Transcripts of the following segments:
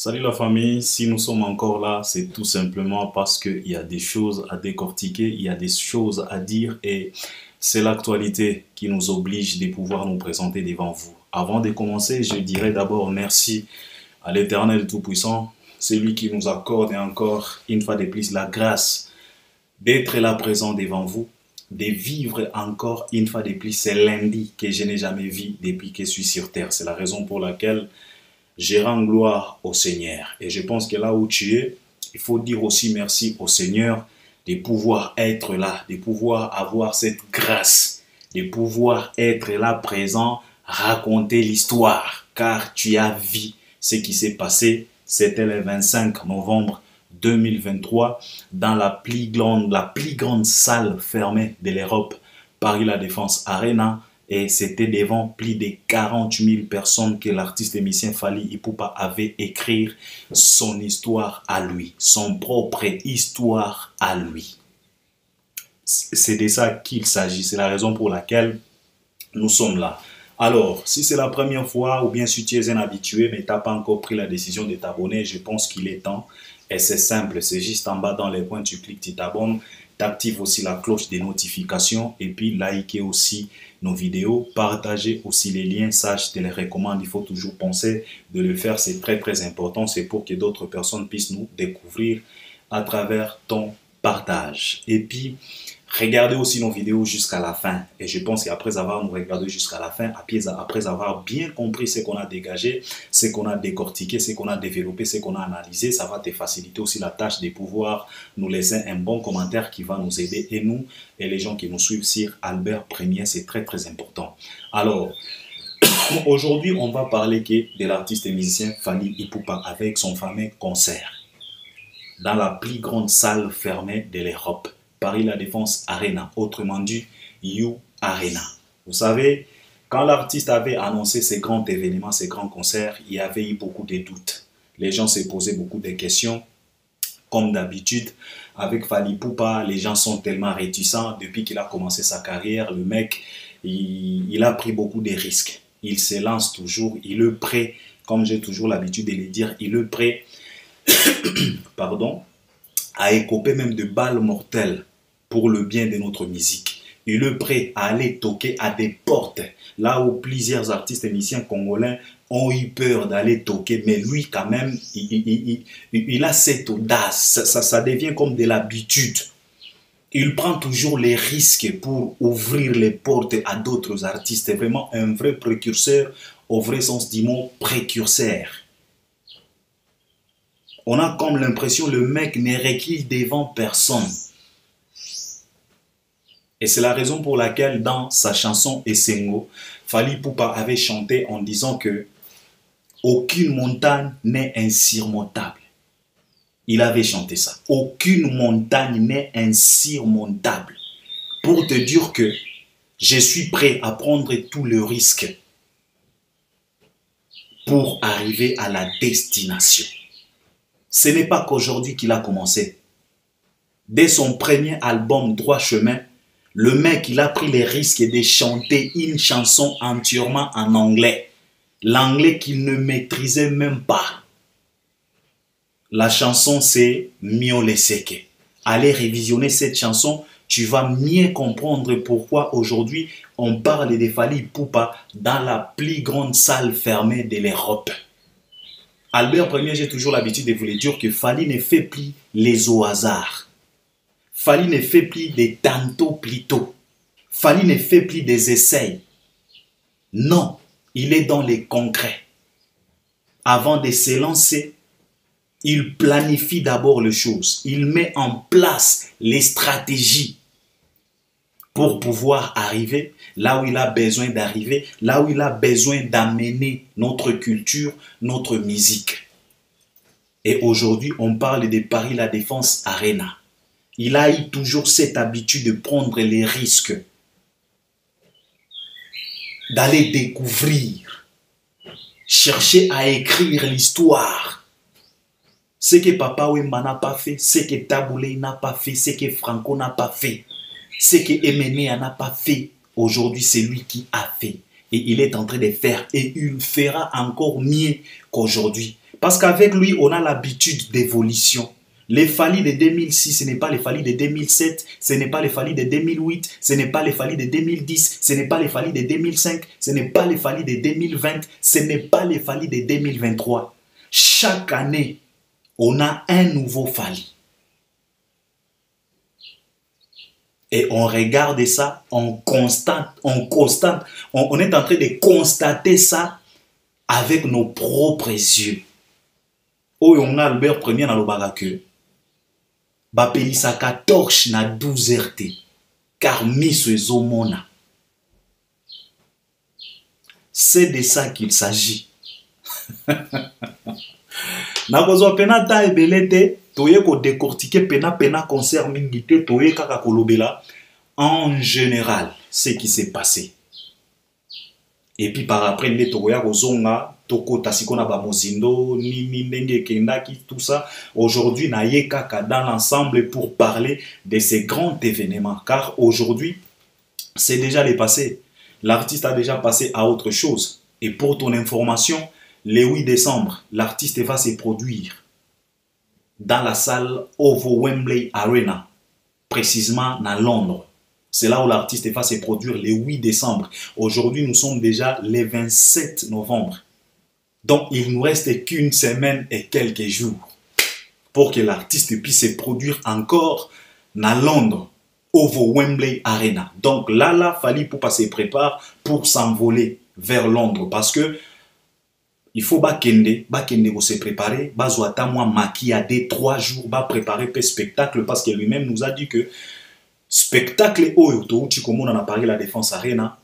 Salut la famille, si nous sommes encore là, c'est tout simplement parce qu'il y a des choses à décortiquer, il y a des choses à dire et c'est l'actualité qui nous oblige de pouvoir nous présenter devant vous. Avant de commencer, je dirais d'abord merci à l'Éternel Tout-Puissant, celui qui nous accorde encore une fois de plus la grâce d'être là présent devant vous, de vivre encore une fois de plus ce lundi que je n'ai jamais vu depuis que je suis sur terre. C'est la raison pour laquelle je rends gloire au Seigneur. Et je pense que là où tu es, il faut dire aussi merci au Seigneur de pouvoir être là, de pouvoir avoir cette grâce, de pouvoir être là présent, raconter l'histoire. Car tu as vu ce qui s'est passé. C'était le 25 novembre 2023 dans la plus grande salle fermée de l'Europe, Paris La Défense Arena. Et c'était devant plus de 40 000 personnes que l'artiste et musicien Fally Ipupa avait écrit son histoire à lui, son propre histoire à lui. C'est de ça qu'il s'agit, c'est la raison pour laquelle nous sommes là. Alors, si c'est la première fois ou bien si tu es un habitué mais tu n'as pas encore pris la décision de t'abonner, je pense qu'il est temps. Et c'est simple, c'est juste en bas dans les points, tu cliques, tu t'abonnes, tu actives aussi la cloche des notifications et puis likez aussi nos vidéos, partagez aussi les liens, ça je te les recommande, il faut toujours penser de le faire, c'est très important, c'est pour que d'autres personnes puissent nous découvrir à travers ton partage. Et puis, regardez aussi nos vidéos jusqu'à la fin. Et je pense qu'après avoir nous regardé jusqu'à la fin, après avoir bien compris ce qu'on a dégagé, ce qu'on a décortiqué, ce qu'on a développé, ce qu'on a analysé, ça va te faciliter aussi la tâche de pouvoir nous laisser un bon commentaire qui va nous aider. Et nous, et les gens qui nous suivent sur Albert Premier, c'est très important. Alors, aujourd'hui, on va parler de l'artiste et musicien Fally Ipupa avec son fameux concert dans la plus grande salle fermée de l'Europe, Paris La Défense Arena, autrement dit You Arena. Vous savez, quand l'artiste avait annoncé ces grands événements, ces grands concerts, il y avait eu beaucoup de doutes. Les gens se posaient beaucoup de questions. Comme d'habitude, avec Fally Ipupa, les gens sont tellement réticents. Depuis qu'il a commencé sa carrière, le mec, il a pris beaucoup de risques. Il se lance toujours, il est prêt, comme j'ai toujours l'habitude de le dire, il est prêt pardon, à écoper même de balles mortelles pour le bien de notre musique. Il est prêt à aller toquer à des portes, là où plusieurs artistes et musiciens congolais ont eu peur d'aller toquer, mais lui quand même, il a cette audace, ça devient comme de l'habitude. Il prend toujours les risques pour ouvrir les portes à d'autres artistes. C'est vraiment un vrai précurseur, au vrai sens du mot précurseur. On a comme l'impression que le mec ne recule devant personne. Et c'est la raison pour laquelle dans sa chanson Essengo, Fally Ipupa avait chanté en disant que aucune montagne n'est insurmontable. Il avait chanté ça. Aucune montagne n'est insurmontable. Pour te dire que je suis prêt à prendre tout le risque pour arriver à la destination. Ce n'est pas qu'aujourd'hui qu'il a commencé. Dès son premier album Droit Chemin, le mec il a pris les risques de chanter une chanson entièrement en anglais. L'anglais qu'il ne maîtrisait même pas. La chanson c'est Miole Seke. Allez révisionner cette chanson, tu vas mieux comprendre pourquoi aujourd'hui on parle de Fally Ipupa dans la plus grande salle fermée de l'Europe. Albert Ier, j'ai toujours l'habitude de vous le dire que Fally ne fait plus les au hasard. Fally ne fait plus des tantôt plutôt. Fally ne fait plus des essais. Non, il est dans les concrets. Avant de se lancer, il planifie d'abord les choses. Il met en place les stratégies pour pouvoir arriver là où il a besoin d'arriver, là où il a besoin d'amener notre culture, notre musique. Et aujourd'hui, on parle de Paris La Défense Arena. Il a eu toujours cette habitude de prendre les risques, d'aller découvrir, chercher à écrire l'histoire. Ce que Papa Wemba n'a pas fait, ce que Taboulé n'a pas fait, ce que Franco n'a pas fait. Ce que Emenea n'a pas fait, aujourd'hui c'est lui qui a fait. Et il est en train de faire et il fera encore mieux qu'aujourd'hui. Parce qu'avec lui, on a l'habitude d'évolution. Les Fally de 2006, ce n'est pas les Fally de 2007, ce n'est pas les Fally de 2008, ce n'est pas les Fally de 2010, ce n'est pas les Fally de 2005, ce n'est pas les Fally de 2020, ce n'est pas les Fally de 2023. Chaque année, on a un nouveau Fally. Et on regarde ça, on est en train de constater ça avec nos propres yeux. Oh, on a Albert Premier dans le barake. Bapelisaka torche na 12 RT. Car miso ezomona. C'est de ça qu'il s'agit. Nakozwa pena ta ebelete, toye ko décortiquer pena concert mingite, toye kaka kolobela en général ce qui s'est passé. Et puis par après, les toya kozonga, toko tasikona ba mozindo, ni ndenge kendaki, tout ça. Aujourd'hui, na ye kaka dans l'ensemble pour parler de ces grands événements. Car aujourd'hui, c'est déjà le passé. L'artiste a déjà passé à autre chose. Et pour ton information, le 8 décembre, l'artiste va se produire dans la salle OVO Wembley Arena, précisément à Londres. C'est là où l'artiste va se produire le 8 décembre. Aujourd'hui, nous sommes déjà le 27 novembre. Donc, il nous reste qu'une semaine et quelques jours pour que l'artiste puisse se produire encore à Londres, OVO Wembley Arena. Donc là, Fally Ipupa se prépare pour s'envoler vers Londres parce que il faut bakende se préparer, bazouata moi maquillade 3 jours, ba préparer le spectacle parce que lui-même nous a dit que spectacle Oyo tu comme on en a parlé la Défense Arena,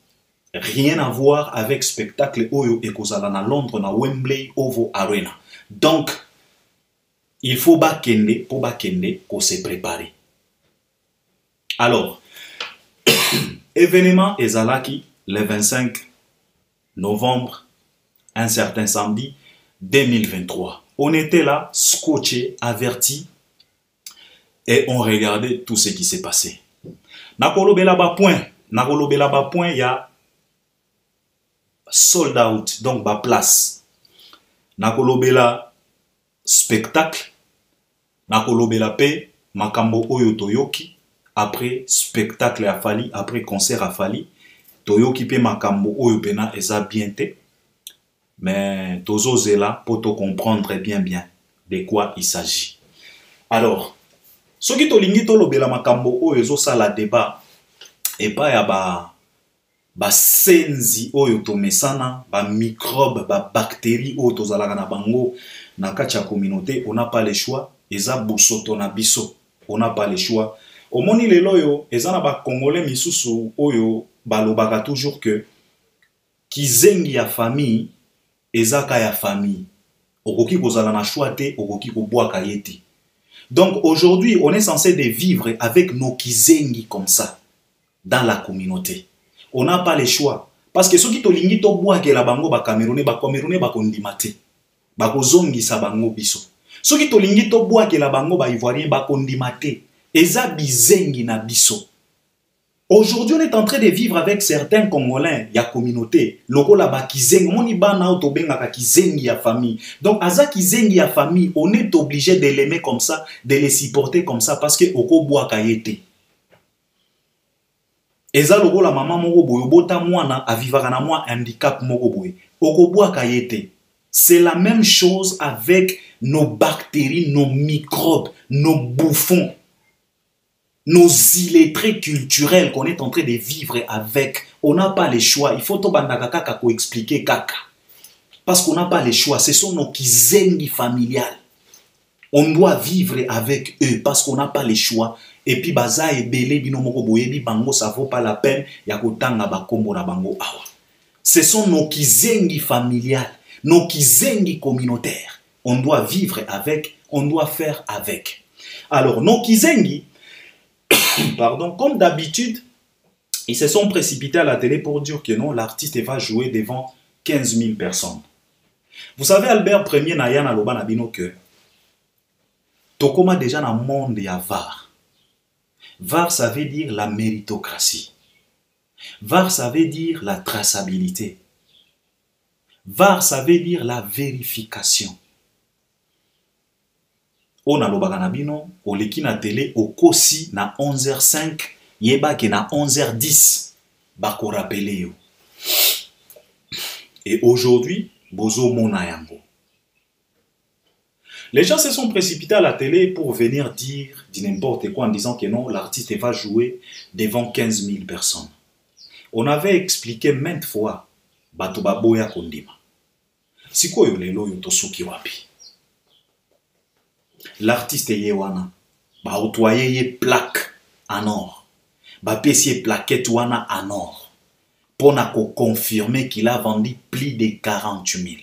rien à voir avec spectacle Oyo et kozala na Londres na Wembley OVO Arena. Donc il faut bakende pour bakende qu'on se préparer. Alors événement ezalaki le 25 novembre, un certain samedi 2023. On était là, scotché, averti, et on regardait tout ce qui s'est passé. Nakolobela ba point, il y a sold out, donc ba place. Nakolobela spectacle, nakolobela pe makambo oyo toyoki, après spectacle à Fally, après concert à Fally, toyoki pe makambo oyo pena eza bien te. Mais tozo zela pour te comprendre bien de quoi il s'agit. Alors, ce qui tolingi to lobela makambo oyo ezo sala débat et pas ya ba senzi oyo to mesana, ba microbe, ba bactéries oyo tozalaka na bango na kati ya communauté, on n'a pas le choix, eza bosoto na biso, on n'a pas le choix. Au moni lelo yo eza ba congolais misusu oyo balobaka toujours que kizengi ya famille ezaka ya famille. Okoki kozala na choix te, okoki kobwaka yeti. Donc aujourd'hui, on est censé de vivre avec nos kizengi comme ça dans la communauté. On n'a pas le choix parce que ceux qui tolingi to bwake la bango ba Camerounais ba kondimate. Ba kozongisa bango biso. Ceux qui tolingi to bwake la bango ba Ivoirien ba kondimate. Eza bizengi na biso. Aujourd'hui, on est en train de vivre avec certains Congolais, ya communauté. Loko la ba kizengi, moni ba na auto benga ka kizengi ya famille. Donc, aza kizengi ya famille, on est obligé de l'aimer comme ça, de les supporter comme ça, parce que oko boa kayete. Eza loko la maman moko boyo, bota mwana, avivaka na mwa handicap moko boye. Oko boa kayete. C'est la même chose avec nos bactéries, nos microbes, nos bouffons. Nos illettrés culturels qu'on est en train de vivre avec, on n'a pas le choix. Il faut tout bandaka expliquer kaka. Parce qu'on n'a pas le choix. Ce sont nos kizengi familiales. On doit vivre avec eux parce qu'on n'a pas le choix. Et puis baza et belé bino moko boyebi bango, ça vaut pas la peine. Yakotanga bakombo na bango awa. Ce sont nos kizengi familiales, nos kizengi communautaires. On doit vivre avec, on doit faire avec. Alors nos kizengi, pardon, comme d'habitude, ils se sont précipités à la télé pour dire que non, l'artiste va jouer devant 15 000 personnes. Vous savez, Albert Premier Nayana Loba Nabino que Tokoma déjà dans le monde ya VAR. VAR, ça veut dire la méritocratie. VAR, ça veut dire la traçabilité. VAR, ça veut dire la vérification. On a l'obaganabino, au leki na télé, au kosi na 11h05, yeba ke na 11h10, bako rappelé yo. Et aujourd'hui, bozo mona yango. Les gens se sont précipités à la télé pour venir dire n'importe quoi en disant que non, l'artiste va jouer devant 15 000 personnes. On avait expliqué maintes fois, bato baboya kondima. Sikoyo lelo yo tosuki wapi. L'artiste yewana, ba otoye ye plaque en or. Ba pesier plaquette wana en or. Pour confirmer qu'il a vendu plus de 48 000.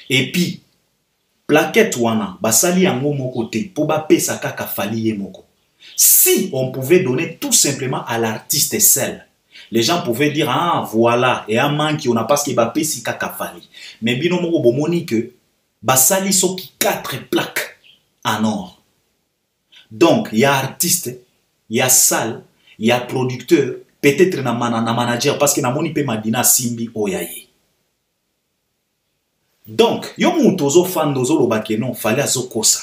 Et puis, plaquette wana, basali yango moko te, pour ba pesa kaka fali ye moko. Si on pouvait donner tout simplement à l'artiste seul, les gens pouvaient dire, ah voilà, et un man qui on a pas ce qui va pesi kaka fali. Mais bino moko bomoni que, basali soki 4 plaques en or. Donc, il y a artiste, il y a salle, il y a producteur, peut-être na manager, parce que na moni pe madina simbi oyaye. Donc, yo moutozo fan dozo lobake non, fallait azo kosa.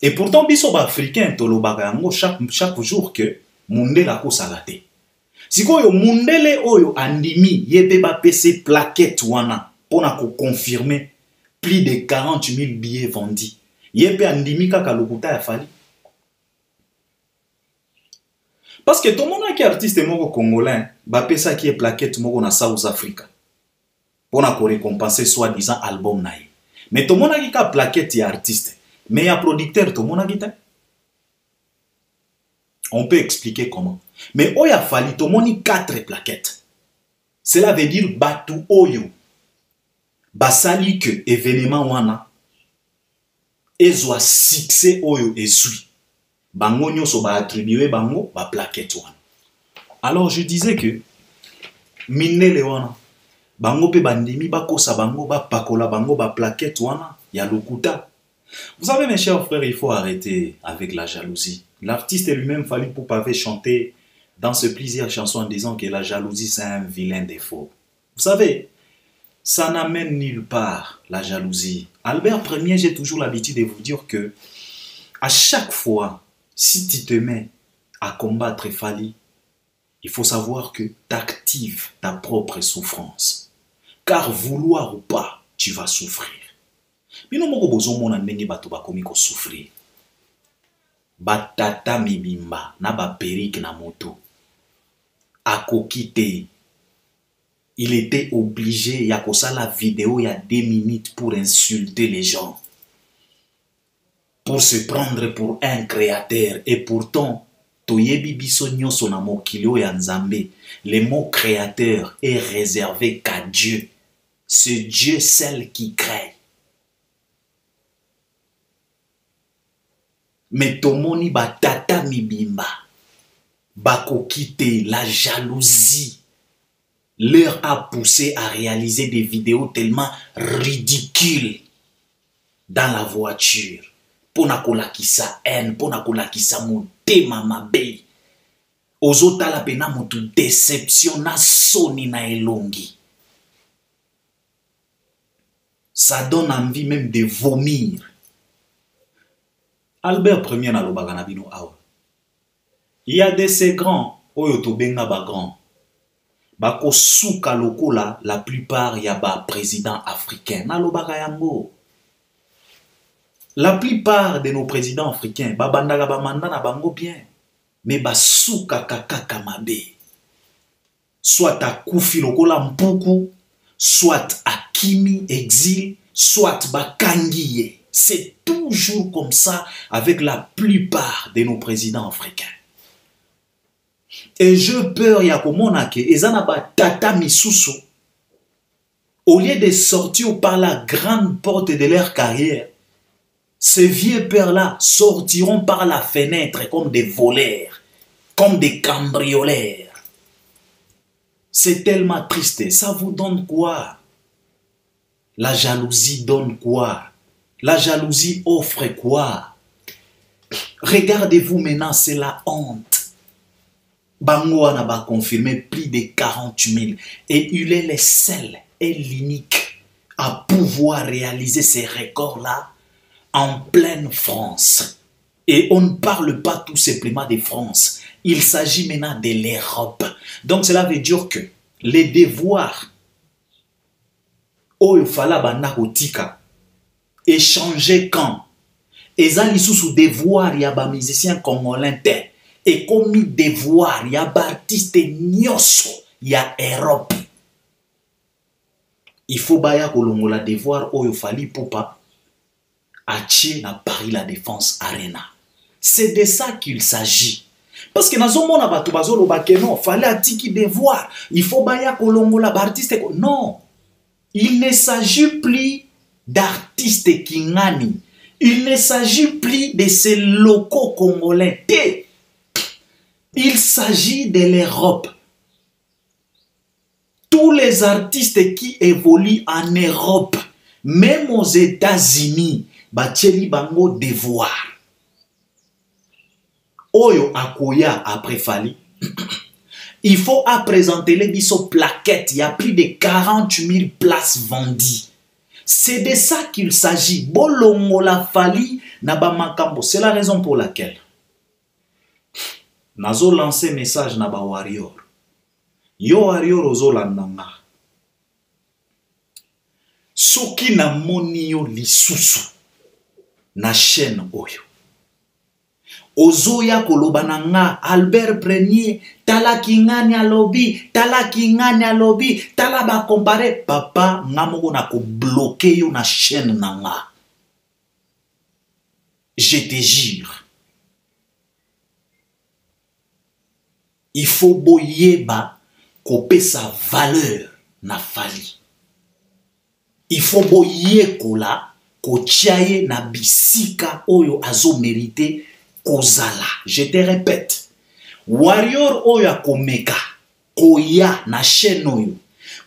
Et pourtant, biso ba africain to lobaka yango chaque jour que munde la kosa gate. Siko yo mundele oyo andimi yebe ba pc plaquette wana pona ko confirmer plus de 40 000 billets vendus. Yebe andimi kaka lokuta ya fali. Parce que tout le monde qui est artiste moko congolais, ba pesa qui est plaquette moko na South Africa. Pour na ko récompenser soi-disant album naï. Mais tout le monde qui a plaquette est artiste. Mais il y a producteur, tout le monde qui a. On peut expliquer comment. Mais il a fallu tout le monde 4 plaquettes. Cela veut dire batu oyo. Basali que événement wana. Ezwa succès oyo ezui. Bango nyoso ba attribué bango ba plaquette wana. Alors je disais que minele wana. Bango pe bandimi ba kosa bango ba pakola bango ba plaquette wana ya lokuta. Vous savez mes chers frères, il faut arrêter avec la jalousie. L'artiste lui-même fallu pour pavé chanter dans ce plusieurs chansons en disant que la jalousie c'est un vilain défaut. Vous savez, ça n'amène nulle part la jalousie. Albert Ier, j'ai toujours l'habitude de vous dire que à chaque fois, si tu te mets à combattre Fali, il faut savoir que tu actives ta propre souffrance. Car vouloir ou pas, tu vas souffrir. Bino moko bozomona ndenge bato bakomi ko souffrir. Batata mibimba na ba perike na moto. Akokite. Il était obligé ya kosala vidéo ya 2 minutes pour insulter les gens. Pour se prendre pour un créateur. Et pourtant, toyebi biso nyonso na mokili ya Nzambe, le mot créateur est réservé qu'à Dieu. C'est Dieu seul qui crée. Mais tomoni batata mibimba, bakokite, la jalousie leur a poussé à réaliser des vidéos tellement ridicules dans la voiture. Pona kolakisa haine, pona kolakisa motema mabe. Ozotala pena motu déception na soni na elongi. Ça donne envie même de vomir. Albert Ier na lobaka na bino awa. Il y a de ces grands, oyo tobenga ba grands. Bako suka lokola la plupart ya ba présidents africains. Na lobaka yango. La plupart de nos présidents africains, ba bandaka ba mandat na bango bien. Mais ba suka kaka mabe. Soit à Koufi lokola mpuku, soit à Kimi exil, soit ba kangiye. C'est toujours comme ça avec la plupart de nos présidents africains. Et je peur ya komona ke ezana ba tata misusu. Au lieu de sortir par la grande porte de leur carrière, ces vieux pères-là sortiront par la fenêtre comme des voleurs, comme des cambrioleurs. C'est tellement triste. Ça vous donne quoi? La jalousie donne quoi? La jalousie offre quoi? Regardez-vous maintenant, c'est la honte. Bangoana va confirmer plus de 48 000. Et il est le seul et l'unique à pouvoir réaliser ces records-là en pleine France. Et on ne parle pas tout simplement de France. Il s'agit maintenant de l'Europe. Donc cela veut dire que les devoirs oyo fala bana kotika échanger quand ezali sous devoir ya ba musicien congolais te et comme devoir ya ba artiste nyoso ya Europe. Il faut baya kolongola devoir oyo fali poupa atie na Paris la Défense Arena. C'est de ça qu'il s'agit. Parce que nazomona bato bazoloba ke non, fallait atiki devoir. Il faut baya kolongola ba artiste. Non. Il ne s'agit plus d'artistes kingani. Il ne s'agit plus de ces locaux congolais. Il s'agit de l'Europe. Tous les artistes qui évoluent en Europe, même aux États-Unis, batieli bango devoir. Oyo akoya après Fali. Il faut à présenter les biso plaquettes. Il y a plus de 40 000 places vendues. C'est de ça qu'il s'agit. Bolongo la Fali naba makambo. C'est la raison pour laquelle nazo lancé message naba warrior. Yo warrior ozo landanga. Soki na moni yo lisusu na chaîne oyo. Ozoya kolobananga Albert Premier tala kingani alobi tala ba comparer papa ngamoko na ko bloquer yo na chaîne nanga. Je te jure. Il faut boyeba kope sa valeur na Fali. Il faut boye kola ko tiaye na bisika oyo azo mérité kozala. Je te répète, warrior oyo akomeka koya na chaîne oyo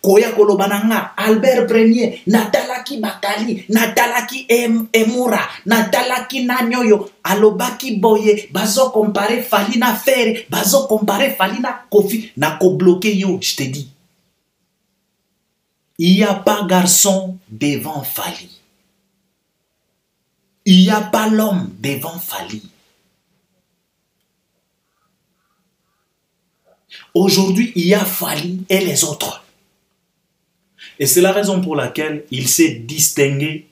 koya kolobananga Albert Premier natalaki bakali natalaki emura natalaki nanyoyo alobaki boye bazo comparer Fali na Ferre bazo comparer Fali na Kofi na ko bloquer yo. Je te dis, il n'y a pas garçon devant Fali. Il n'y a pas l'homme devant Fali. Aujourd'hui, il y a Fali et les autres. Et c'est la raison pour laquelle il s'est distingué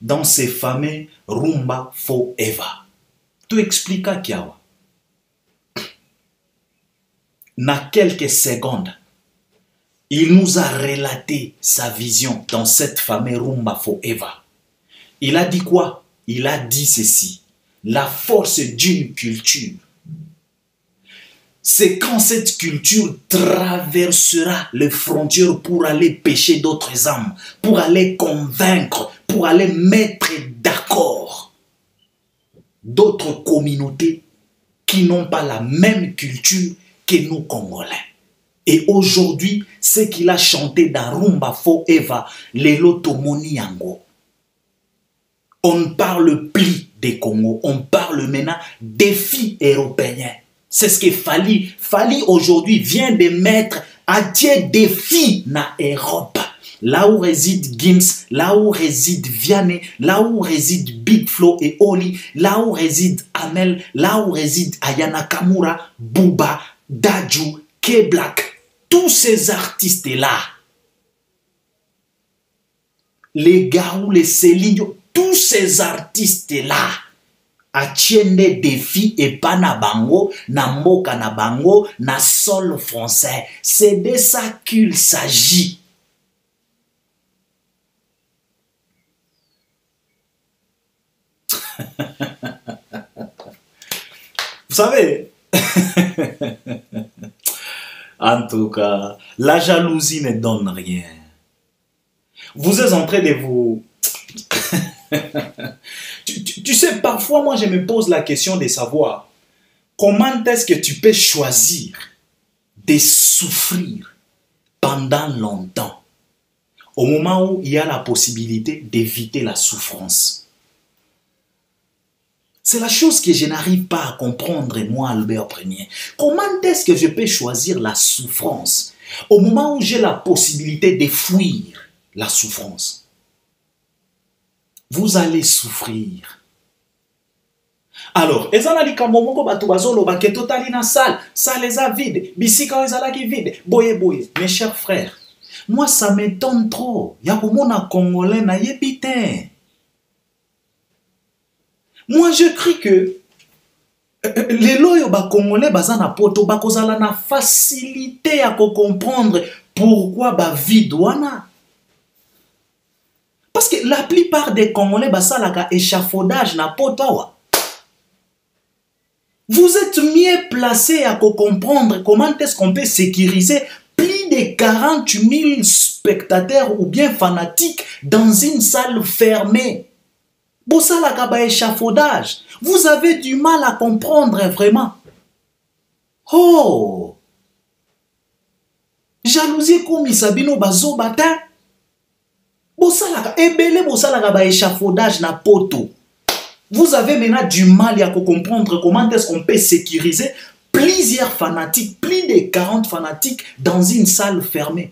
dans ces fameux Rumba Forever. Tu expliques à Kiawa. Dans quelques secondes, il nous a relaté sa vision dans cette fameux Rumba Forever. Il a dit quoi? Il a dit ceci. La force d'une culture, c'est quand cette culture traversera les frontières pour aller pêcher d'autres âmes, pour aller convaincre, pour aller mettre d'accord d'autres communautés qui n'ont pas la même culture que nous Congolais. Et aujourd'hui, ce qu'il a chanté dans Rumba Forever, Lelo Tomoni Yango. On ne parle plus des Congo, on parle maintenant des filles européens. C'est ce que Fali aujourd'hui vient de mettre à Dieu défi dans l'Europe. Là où réside Gims, là où réside Vianney, là où réside Big Flo et Oli, là où réside Amel, là où réside Ayana Kamura, Booba, Dadju, K-Black. Tous ces artistes-là, les Garou, les Céline, tous ces artistes-là, atiende défi et pas na bango, na moka na bango, na sol français. C'est de ça qu'il s'agit. Vous savez, en tout cas, la jalousie ne donne rien. Vous êtes en train de vous... tu sais, parfois, moi, je me pose la question de savoir comment est-ce que tu peux choisir de souffrir pendant longtemps au moment où il y a la possibilité d'éviter la souffrance. C'est la chose que je n'arrive pas à comprendre, moi, Albert Premier. Comment est-ce que je peux choisir la souffrance au moment où j'ai la possibilité de fuir la souffrance? Vous allez souffrir. Alors, ezana likambo moko bato bazoloba ke totali na salle eza vide, bisika oyo ezalaki vide, boye boye. Mes chers frères, moi ça m'étonne trop. Ya komona Congolais na yebi te. Moi je crie que les loyo ba Congolais baza na poto bakozala na facilité à comprendre pourquoi ba vide wana. Parce que la plupart des Congolais basalaka échafaudage na poto wa. Vous êtes mieux placé à comprendre comment est-ce qu'on peut sécuriser plus de 40 000 spectateurs ou bien fanatiques dans une salle fermée. Bosalaka ba échafaudage. Vous avez du mal à comprendre vraiment. Oh! Jalousie comme Isabino bazo bata. Bosalaka ebele bosalaka ba échafaudage na poto. Vous avez maintenant du mal à comprendre comment est-ce qu'on peut sécuriser plusieurs fanatiques, plus de 40 fanatiques dans une salle fermée.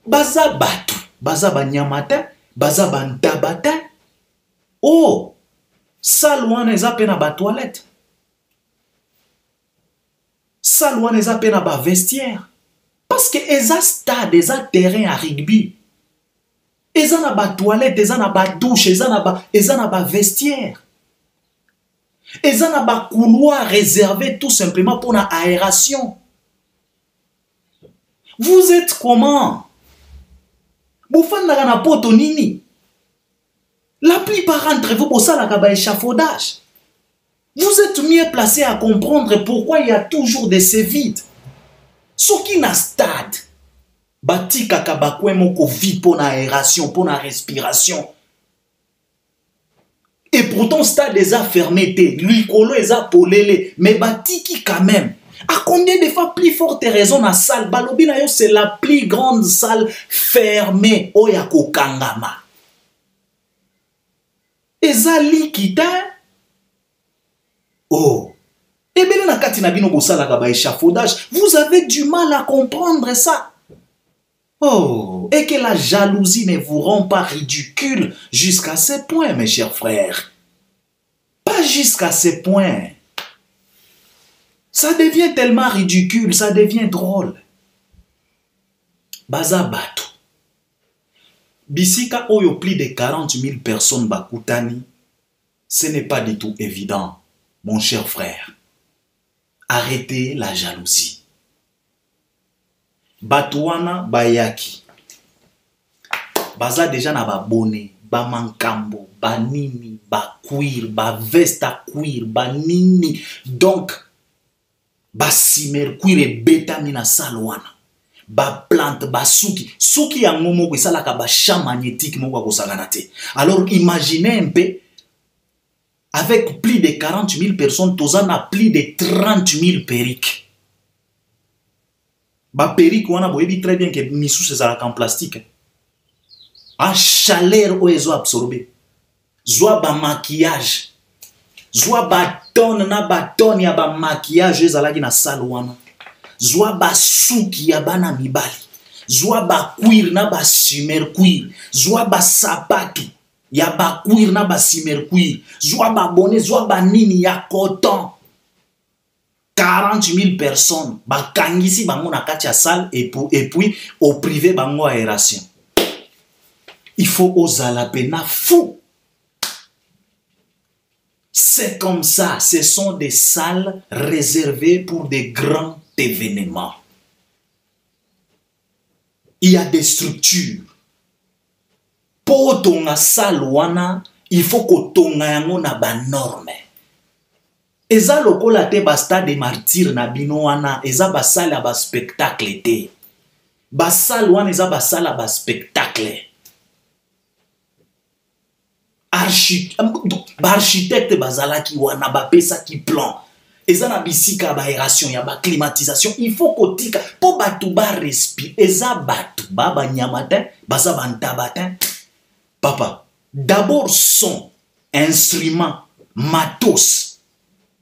Baza batu, baza banyamata, baza bantabata. Oh, salle wana eza pe na ba toilette. Salle wana eza pe na ba vestiaire. Parce que eza stade, eza terrain à rugby. Eza na ba toilette, eza na ba douche, eza na ba vestiaire. Eza na ba couloir réservé tout simplement pour la aération. Vous êtes comment? Vous faites na poto nini? La plupart d'entre vous bosalaka ba échafaudage. Vous êtes mieux placé à comprendre pourquoi il y a toujours des vides. Soki na stade, batika kabakwe moko vide pour la aération, pour la respiration. Et pourtant, stade les a fermé, l'icolo les a polélé, mais batiki quand même. À combien de fois plus forte raison la salle? Balobi na yo c'est la plus grande salle fermée oyako kangama. Eza likita. Oh. Et bien na kati na bino bosalaka ba échafaudage, vous avez du mal à comprendre ça. Oh, et que la jalousie ne vous rend pas ridicule jusqu'à ce point, mes chers frères. Pas jusqu'à ce point. Ça devient tellement ridicule, ça devient drôle. Baza batu. Bisika oyo plus de 40 000 personnes bakutani, ce n'est pas du tout évident, mon cher frère. Arrêtez la jalousie. Batouana bayaki. Baza déjà na ba bonnet, ba mankambo, ba nini, ba cuir, ba veste à cuir, ba nini. Donc, ba simer cuir et betami na salwana. Ba plante, ba souki. Souki ya ngomo ko salaka ba champ magnétique moko ko saganate. Alors imaginez un peu, avec plus de 40 000 personnes, tozan a plus de 30 000 perruques. Ba perruque wana boyebi très bien que misou c'est ça en plastique. A chaleur o ezo absorbé. Zwa ba maquillage. Zwa ba tonne na ba tonne ya ba maquillage ezalaki na salle wana. Zwa ba souki ya bana mibali. Zwa ba cuir na ba simer cuir. Zwa ba sapatu ya ba cuir na ba simer cuir. Zwa ba bonnet, zwa ba nini ya coton. 40 000 personnes, bakangisi bango na kati ya salle et puis au privé bango aération. Il faut ozala pena fou. C'est comme ça, ce sont des salles réservées pour des grands événements. Il y a des structures. Pour tonga salle wana, il faut que tonga yango na ba norme. Eza lokola te ba stade martyr na bino wana, eza ba salle ba spectacle te. Ba salle wana eza ba salle ba spectacle. Architecte bazalaki wana ba pesa ki plan. Eza na bisika ba aération ya ba climatisation, il faut kotika po batu ba respire. Eza batu ba nyamata, baza bantabata. Papa, d'abord son, instrument, matos.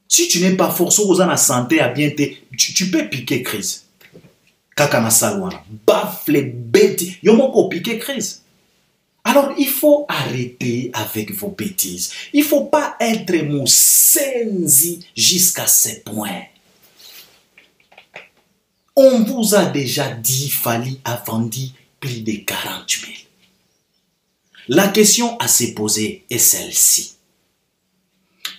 Si tu n'es pas forcé aux en santé à bien tu peux piquer crise. Kaka na salwana, bafle beti, yomoko piquer crise. Alors, il faut arrêter avec vos bêtises. Il ne faut pas être moussenzi jusqu'à ce point. On vous a déjà dit, Fally a vendu plus de 40 000. La question à se poser est celle-ci.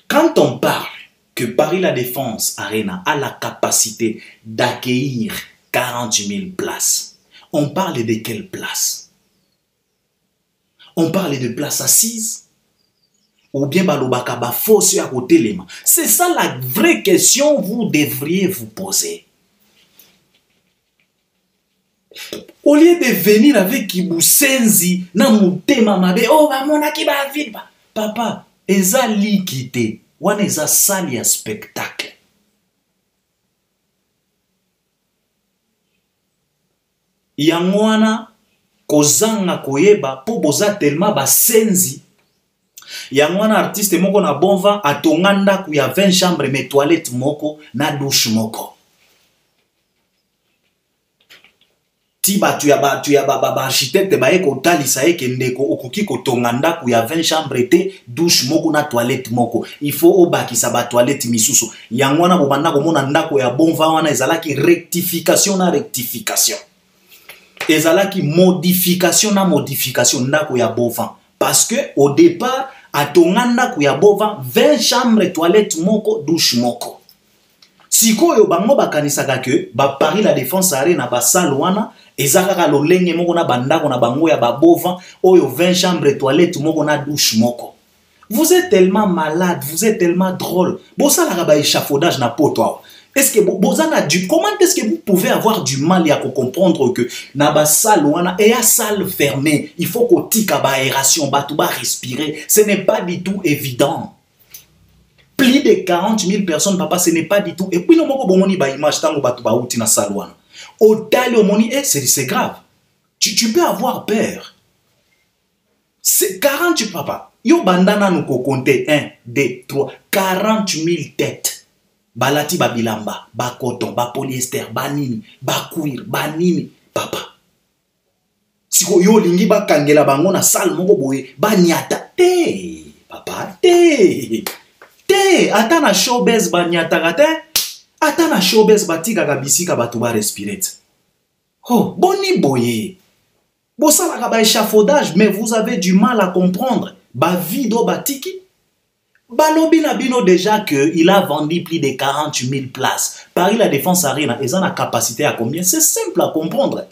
Quand on parle que Paris La Défense Arena a la capacité d'accueillir 40 000 places, on parle de quelle place? On parle de places assises? Ou bien balobaka ba fosse à côté les mains? C'est ça la vraie question que vous devriez vous poser. Au lieu de venir avec Kibusenzi, na mutema mabe, oh ba mona ki ba vide ba. Papa, eza likite, wana eza sali ya spectacle. Yango wana kozanga koyeba po boza tellement basenzi. Yango wana artiste moko na bonva atonga ndaku ya 20 chambres mais toilette moko na douche moko. Ti batu ya architecte ba eko talisa eke ndeko okoki kotonga ndaku ya 20 chambres te douche moko na toilette moko. Il faut obakisa ba toilette misusu. Yango wana bobanda komona ndako ya bonva wana ezalaki rectification na rectification. Ezalaki modification na modification ndako ya bonva. Parce que au départ atonga ndako ya bonva 20 chambres toilette moko douche moko. Sikoyo bango bakanisaka ke ba Paris La Défense Arena ba salwana ezaka lolenge moko na bandako na bango ya babova oyo 20 chambres toilette moko na douche moko. Vous êtes tellement malade, vous êtes tellement drôle. Bossa la ba échafaudage na poto. Est-ce que comment est-ce que vous pouvez avoir du mal à comprendre que na ba salwana et à salle fermée, il faut qu'on tika ba aération, ba tout ba respirer, ce n'est pas du tout évident. Plus de 40 000 personnes, papa, ce n'est pas du tout. Et puis, nous avons une image tango batu ba uti na salwana. Au tali omoni, c'est grave. Tu peux avoir peur. C'est 40, papa. Yo bandana nous ko compter 1, 2, 3, 40 000 têtes. Balati ba bilamba, ba coton, ba polyester, ba nini, ba cuir, ba nini, papa. Siko yo lingi ba kangela bango na salle moko boye, ba nyata. Te, papa, te. Te, ata na showbiz ba nyataka te. Ata na showbiz ba tika ka bisika ba tuba respirer. Oh, boni boye. Bossa la ba échafaudage, mais vous avez du mal à comprendre. Ba vido ba tiki. Balobi na bino déjà que il a vendu plus de 40 000 places. Paris La Défense Arena, ils ont la capacité à combien? C'est simple à comprendre.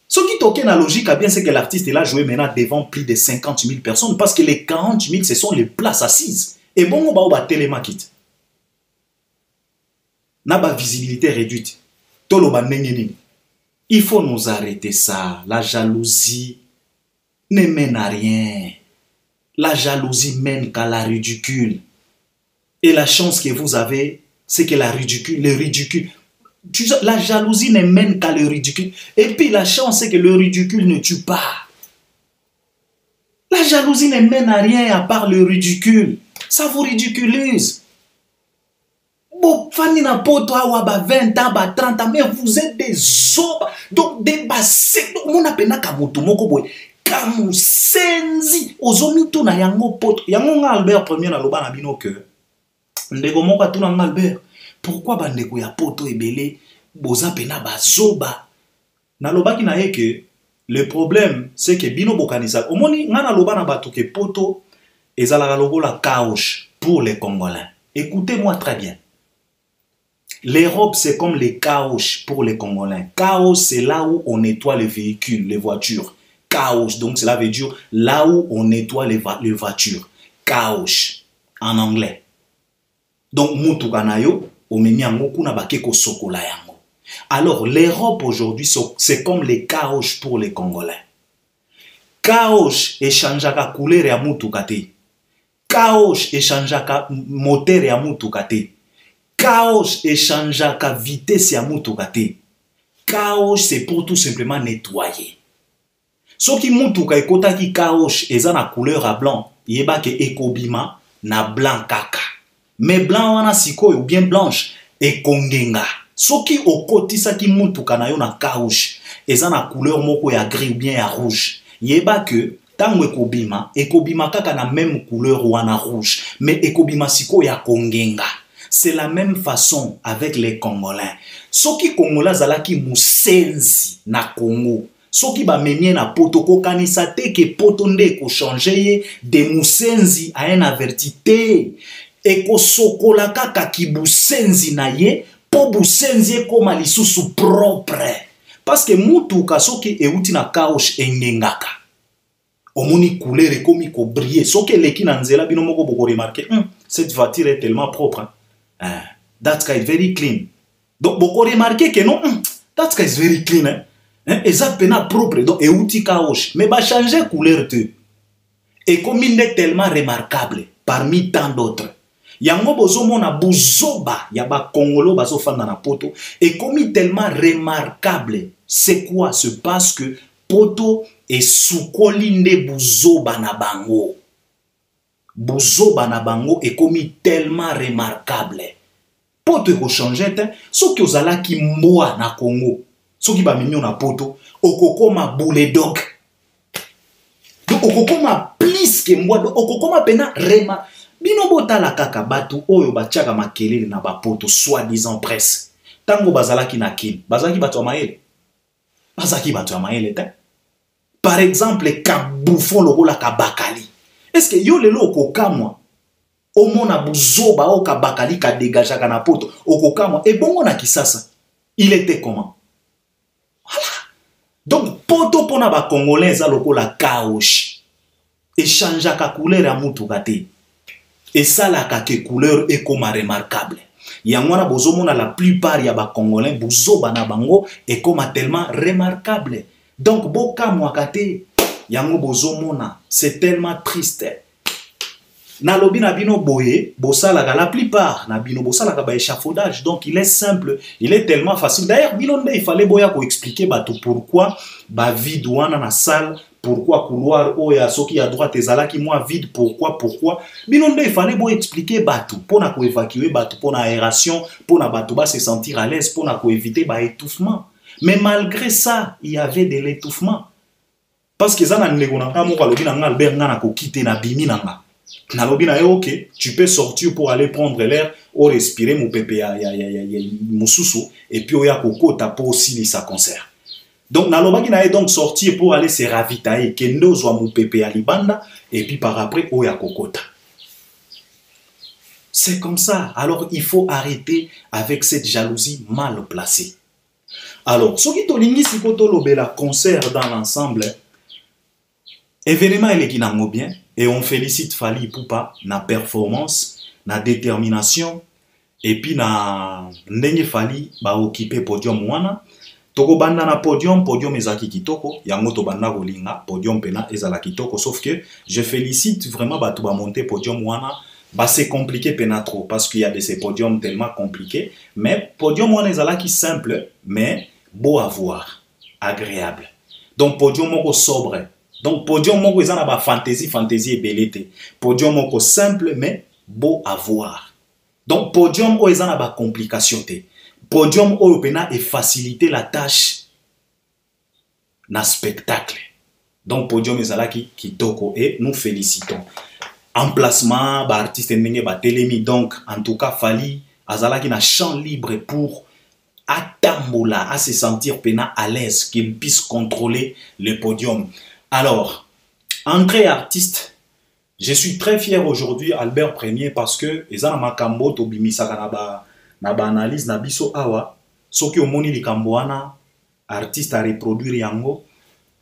Ce qui toque la logique, bien c'est que l'artiste est là joué maintenant devant plus de 50 000 personnes parce que les 40 000, ce sont les places assises. Et bon, on va télémakit. N'a pas visibilité réduite. Il faut nous arrêter ça. La jalousie ne mène à rien. La jalousie mène qu'à la ridicule. Et la chance que vous avez, c'est que le ridicule, la jalousie ne mène qu'à le ridicule. Et puis la chance, c'est que le ridicule ne tue pas. La jalousie ne mène à rien à part le ridicule. Ça vous ridiculise. Bon, Fanny n'a pas toi, 20 ans, 30 ans, mais vous êtes des hommes, donc des bassés. Donc, on appelle ça Kamutumoko boy. Kamusenzi. Ozomitu na yango poto. Yango Albert premier na loba na bino que. Ndeko moka tuna Albert. Pourquoi bandeko ya poto ebele boza pena bazoba? Na loba ki na eke. Le problème, c'est que bino bokanisa. Omoni ngana loba na bato ke poto. Ezalaka lokola caoche pour les Congolais. Écoutez-moi très bien. L'Europe, c'est comme les caoches pour les Congolais. Caoche, c'est là où on nettoie les véhicules, les voitures. Caoche, donc cela veut dire là où on nettoie les voitures. Caoche, en anglais. Donc, mutukanayo, omeniango kuna bakeko sokola yango. Alors, l'Europe aujourd'hui, c'est comme les caoches pour les Congolais. Caoche échangeaka couleur ya mutukate. Caoche échangeaka moteur ya mutukate. Caoche échangeaka vitesse ya mutukate. Caoche c'est pour tout simplement nettoyer. Ce qui mutuka ekotaki caoche eza na couleur à blanc, yeba ke ekobima na blanc kaka. Mais blanc wana sikoyo ou bien blanche ekongenga. Ce qui okotisa ki mutuka na yo na caoche eza na couleur moko ya gris ou bien ya rouge. yeba que tango ekobima kaka na même couleur wana rouge, mais ekobima siko ya kongenga. C'est la même façon avec les Congolais. Soki Congolais zalaki musenzi na Congo, soki ba menye na poto ko kanisa te ke poto nde ko changer de musenzi à un avertité. Eko sokola kaka ki busenzi na ye, po busenzi ekoma lisusu propre. Parce que mutu kasoki euti na kaosh engengaka. Omoni couleur ekomi ko briller. Soki leki na nzela bino moko boko remarquer, cette voiture est tellement propre. That car is very clean. Donc beaucoup remarquer que non, that car is very clean. Et ça pena propre. Donc euti kaosh. Mais ba changer couleur te. Et comme il est tellement remarquable parmi tant d'autres. Yango bozo mona buzoba yaba Congolo bazo fanda na poto. Et comme il est tellement remarquable, c'est quoi? C'est parce que poto et soukolinde buzoba na bango. Buzoba na bango est comme tellement remarquable. Poto ko changer te, so ki ozala ki mboa na Congo, so ki ba minyo na poto, okokoma bulldog. Donc okokoma plus ke mboa, okokoma pena rema. Bino botala kaka batu oyo bachaka makelele na ba poto soi-disant presse. Tango bazalaki na kin, bazalaki batu ya maele. Bazalaki batu ya maele te. Par exemple, kabouffon lokola kabakali. Est-ce que yo lelo okokamwa omona buzoba o kabakali ka dégagaka na poto okokamwa et bongo na kisasa il était comment? Voilà. Donc poto pona ba congolais za lokola kaoshi échangeaka couleur ya mutu kate et ça la ke couleur est comme remarquable. Yangwana bozomona la plupart ya ba congolais buzoba na bango est comme tellement remarquable. Donc boka mwakate yango bozomona, c'est tellement triste. Na lobi na bino boye, bosalaka la plupart na bino bosalaka ba échafaudage. Donc il est simple, il est tellement facile. D'ailleurs bilonde il fallait boya ko expliquer bato pourquoi ba vide wana na salle, pourquoi couloir oya soki à droite ezalaki moi vide, pourquoi bilonde il fallait boya expliquer bato pona ko évacuer bato pona aération, pona bato ba se sentir à l'aise, pona ko éviter ba étouffement. Mais malgré ça, il y avait de l'étouffement. Parce que ça n'a pas ok, tu peux sortir pour aller prendre l'air ou respirer mon pépé et puis oya koko tapo aussi ça concert. Donc nalobaki na donc sortir pour aller se ravitailler kendo zwa mon pépé libanda et puis par après oya kokota. C'est comme ça. Alors il faut arrêter avec cette jalousie mal placée. Alors, ce qui tolingi si koto lobela concert dans l'ensemble, événement il est bien et on félicite Fally Ipupa na performance, na détermination et puis na ndenge Fally ba occuper podium wana. Toko banda na podium ezaki kitoko, yango to banda kolinga podium pena ezala kitoko, sauf que je félicite vraiment ba to ba monter podium wana. Bah c'est compliqué pena trop parce qu'il y a de ces podiums tellement compliqués, mais podium wana ezala qui simple mais beau à voir, agréable. Donc podium moko sobre. Donc podium moko ezana ba fantaisie et belité. Podium moko simple mais beau à voir. Donc podium o ezana ba complication te. Podium o pena et faciliter la tâche na spectacle. Donc podium ezala ki kitoko et nous félicitons. Emplacement, bah artiste ndenge ba telemi, donc en tout cas Fally azalaki na champ libre pour atambola, à se sentir pena à l'aise, qu'il puisse contrôler le podium. Alors, entrée artiste, je suis très fier aujourd'hui Albert Premier parce que ezana makambo to bimisaka na ba analyse na biso awa, soki omoni likambo wana artiste à reproduire yango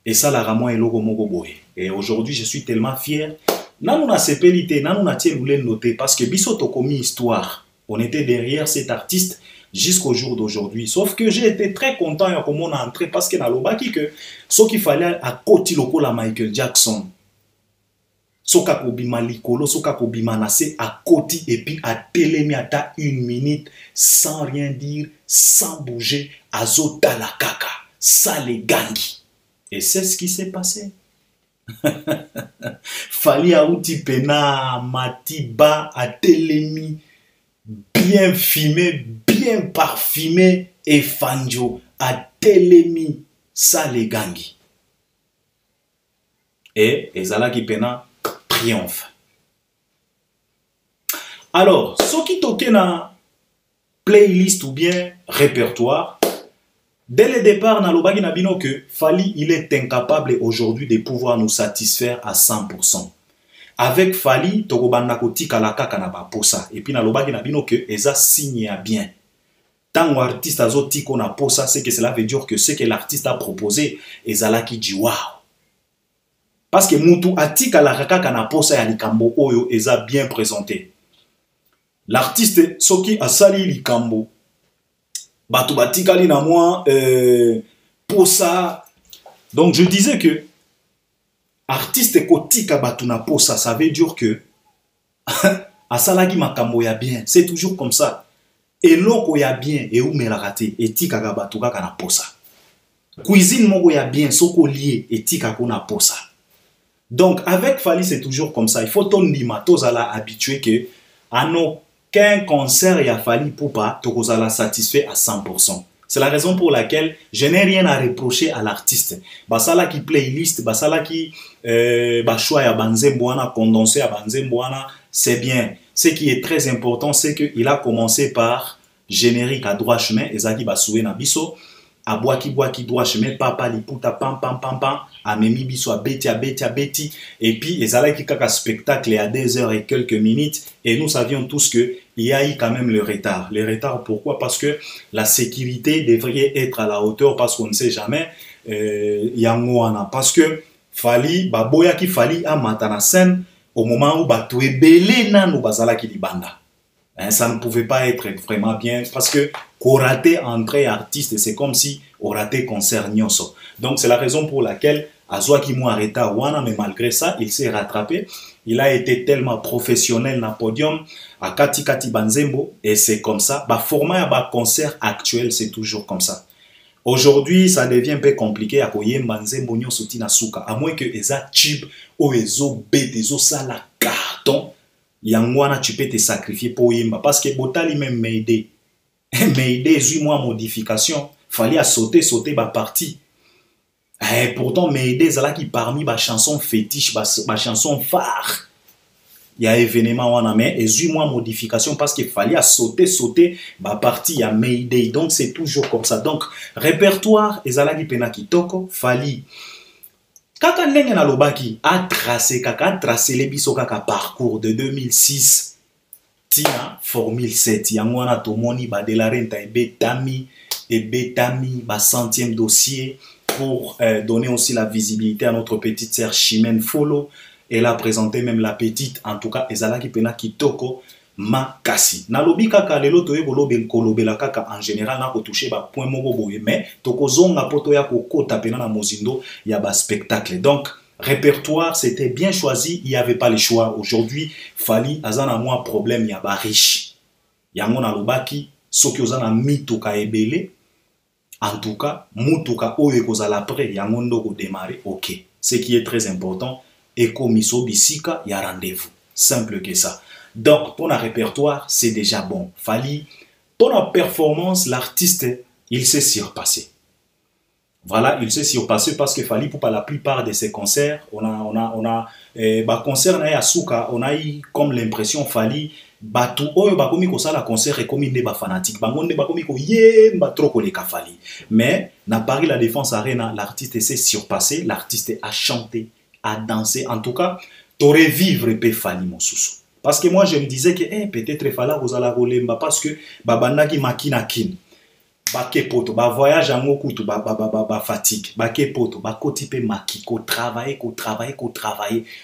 et ça la ramon eloko moko boye. Et aujourd'hui je suis tellement fier. Nanou na sepelité, nanou na tie loulé noté parce que biso to komi histoire. On était derrière cet artiste jusqu'au jour d'aujourd'hui. Sauf que j'ai été très content à comment on a entré parce que na lobaki que ce qu'il fallait à côté loko la Michael Jackson. Soka kobima likolo, soka kobima nase à côté et puis à télémi ata 1 minute sans rien dire, sans bouger, azota la kaka, ça les gangi. Et c'est ce qui s'est passé. Fally Auti pena matiba à télémi bien filmé, bien parfumé et fanjo à télémi ça les gangi. et ezalaki pena triomphe. Alors, ce qui toque na playlist ou bien répertoire, dès le départ, nalobaki na bino que Fally, il est incapable aujourd'hui de pouvoir nous satisfaire à 100%. Avec Fally, tokobanda kotika la kaka na baposa. Et puis nalobaki na bino que eza signe à bien. Tant l'artiste a zotiko na posa, c'est que cela veut dire que ce que l'artiste a proposé, ezalaki di wow. Parce que mutu atika la kaka na posa ya likambo oyo eza bien présenté. L'artiste soki asali likambo batu batikali na moi posa. Donc je disais que artiste kotika batu na posa, ça veut dire que asalaki makambo ya bien. C'est toujours comme ça. Et loko ya bien et ou melakate etika ka batu kaka na posa. Cuisine moko ya bien soko lié etika ko na posa. Donc avec Fally c'est toujours comme ça. Il faut ton ndima tozala habitué que ano qu'un concert ya Fally Ipupa tokozala satisfait à 100%. C'est la raison pour laquelle je n'ai rien à reprocher à l'artiste. Basala qui playlist, basala qui choix ya banzemboana, condensé à banzemboana, c'est bien. Ce qui est très important, c'est qu'il a commencé par générique à droit chemin, ezaki basoué na biso, à boaki droit chemin, papa liputa pam pam pam pam, a memi biso a beti, et puis ezalaki kaka spectacle à 2 heures et quelques minutes, et nous savions tous que il y a eu quand même le retard. Le retard, pourquoi? Parce que la sécurité devrait être à la hauteur, parce qu'on ne sait jamais, yangoana. Parce que Fally, baboya ki Fally a matana scène, au moment où batoué belé nanu bazala ki libanda. Ça ne pouvait pas être vraiment bien, parce que qu'on raté entrée artiste, c'est comme si on raté concert nyonso. Donc c'est la raison pour laquelle Azwaki m'a arrêté à Wana, mais malgré ça, il s'est rattrapé. Il a été tellement professionnel dans le podium, à Kati Banzembo, et c'est comme ça. Bah, format à concert actuel, c'est toujours comme ça. Aujourd'hui, ça devient un peu compliqué à koye Banzembo nyo soti na suka, à moins que eza tube ou ezo bête, ezo sala carton, yangwana tu peux te sacrifier pour yemba, parce que Botali même m'aider. M'aider, 8 mois modification, fallait à sauter bah partie. Et pourtant, Meïdé Zalaki parmi ma chanson fétiche, ma chanson phare. Il y a événement en amène et 8 mois modification parce qu'il fallait à sauter, ma partie, il y a Meïdé. Donc c'est toujours comme ça. Donc, répertoire, et Zalaki Penaki Toko, Fally. Kaka Nenge na Lobaki a tracé les biso kaka parcours de 2006. Tina, Formule 7. Yangwana Tomoni, Badelarenta et Betami, ba 100e dossier. Pour donner aussi la visibilité à notre petite sœur Chimène Folo. Elle a présenté même la petite, en tout cas, Ezalaki Pena Kitoko Makasi. Nalobi kaka lelo toye kolobela kaka en général na ko toucher ba point moko boye, mais toko zonga poto ya kokota pena na mozindo ya ba spectacle. Donc répertoire c'était bien choisi, il y avait pas le choix. Aujourd'hui, Fally azana moi problème ya ba riche. Yango nalobaki soki ozana mituka ebele. En tout cas, mutuka oyo kozala après yangondo ko démarrer, ok. Ce qui est très important, eko miso bisika ya rendez-vous. Simple que ça. Donc, pour un répertoire, c'est déjà bon. Fally, pour la performance, l'artiste, il s'est surpassé. Voilà, il s'est surpassé parce que Fally, pour la plupart de ses concerts, on a concert na Yasuka, on a eu comme l'impression Fally, batu oyo bakomi ko sala concert et comme inde ba fanatique bangonde bakomi ko yemba trop ko le Fally. Mais na Paris la Défense Arena, l'artiste s'est surpassé, l'artiste a chanté, a dansé. En tout cas, t'aurais vivre pe Fally mosusu. Parce que moi je me disais que peut-être Fally kozala kolemba parce que babandaki makina kin. Bake poto, ba voyage en okutu, ba fatigue, bake poto, ba kotipe maki, ko travailler,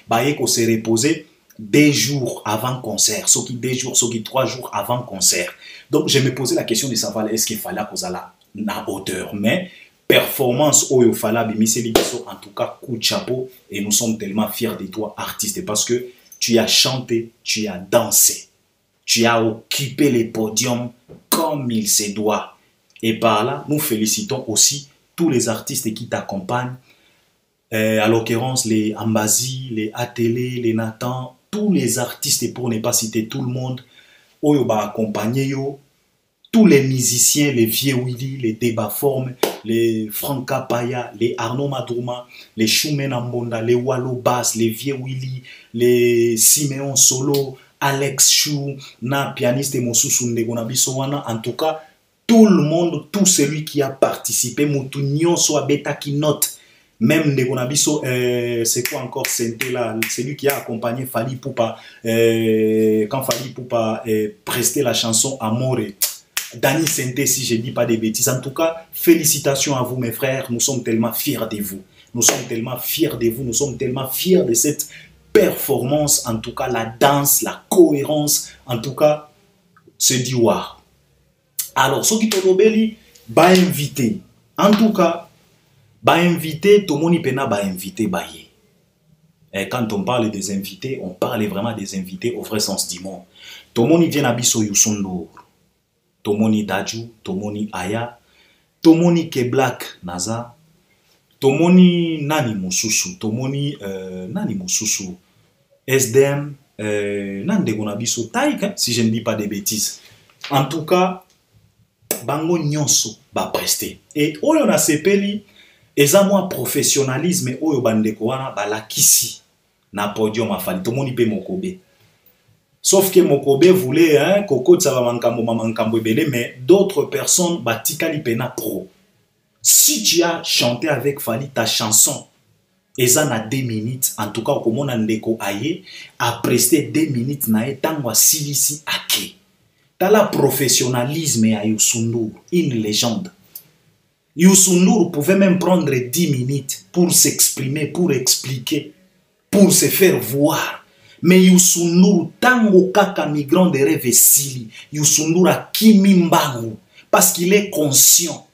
ba ko se reposer 2 jours avant concert, ce qui 2 jours, ce qui 3 jours avant concert. Donc je me posais la question de savoir est-ce qu'il fallait qu'on la na hauteur, mais performance oyo fala bimise libiso, en tout cas coup de chapeau, et nous sommes tellement fiers de toi artiste parce que tu as chanté, tu as dansé, tu as occupé les podiums comme il se doit. Et par là, nous félicitons aussi tous les artistes qui t'accompagnent, à l'occurrence les Ambazi, les Atélé, les Nathan, tous les artistes, et pour ne pas citer tout le monde, Oyo ba accompagné yo, tous les musiciens, les vieux Willy, les Débat Forme, les Franka Paya, les Arnaud Madouma, les Choumen Ambonda, les Wallo Bass, les vieux Willy, les Siméon Solo, Alex Chou, na pianiste et Mosusu Ndegonabisowana. En tout cas, tout le monde, tout celui qui a participé, Moutounion soit bêta qui note. Même Ndegonabiso, c'est quoi encore, c'était là, celui qui a accompagné Fali Poupa, quand Fali Poupa prestait la chanson Amore. Dani Sente, si je ne dis pas des bêtises. En tout cas, félicitations à vous, mes frères. Nous sommes tellement fiers de vous. Nous sommes tellement fiers de vous. Nous sommes tellement fiers de cette performance. En tout cas, la danse, la cohérence. En tout cas, c'est du waouh. Alors, ceux qui t'ont obéi, bah invité. En tout cas, bah invité, tout le monde pena bah invité, bah yé. Et quand on parle des invités, on parle vraiment des invités au vrai sens du mot. Tout le monde vient à Bisso Youssou. Tomoni Daju, Tomoni Aya, Tomoni Keblak Naza, Tomoni Nani Mosusu, Tomoni Nani Mosusu, SDM, Nande Gonabiso, Taïk, si je ne dis pas des bêtises. En tout cas, Bango Nyonso va prester. Et Oyo na sepeli, ezamwa professionnalisme, Oyo Bandeko wana, la kisi, na podium afali, Tomoni pe mokobe. Sauf que Mokobe voulait, hein, Koko Tsabamankambo Bele, mais d'autres personnes, Batikali Pena Pro. Si tu as chanté avec Fali ta chanson, Ezan a 2 minutes, en tout cas, comme on a ndeko aye, a presté 2 minutes, nae tangwa silisi ake. T'as la professionnalisme à Youssou N'Dour, une légende. Youssou N'Dour pouvait même prendre 10 minutes pour s'exprimer, pour expliquer, pour se faire voir. Mais Youssou N'Dour, tango kaka migrant de rêve sili, Youssou N'Dour a kimi mbangu, parce qu'il est conscient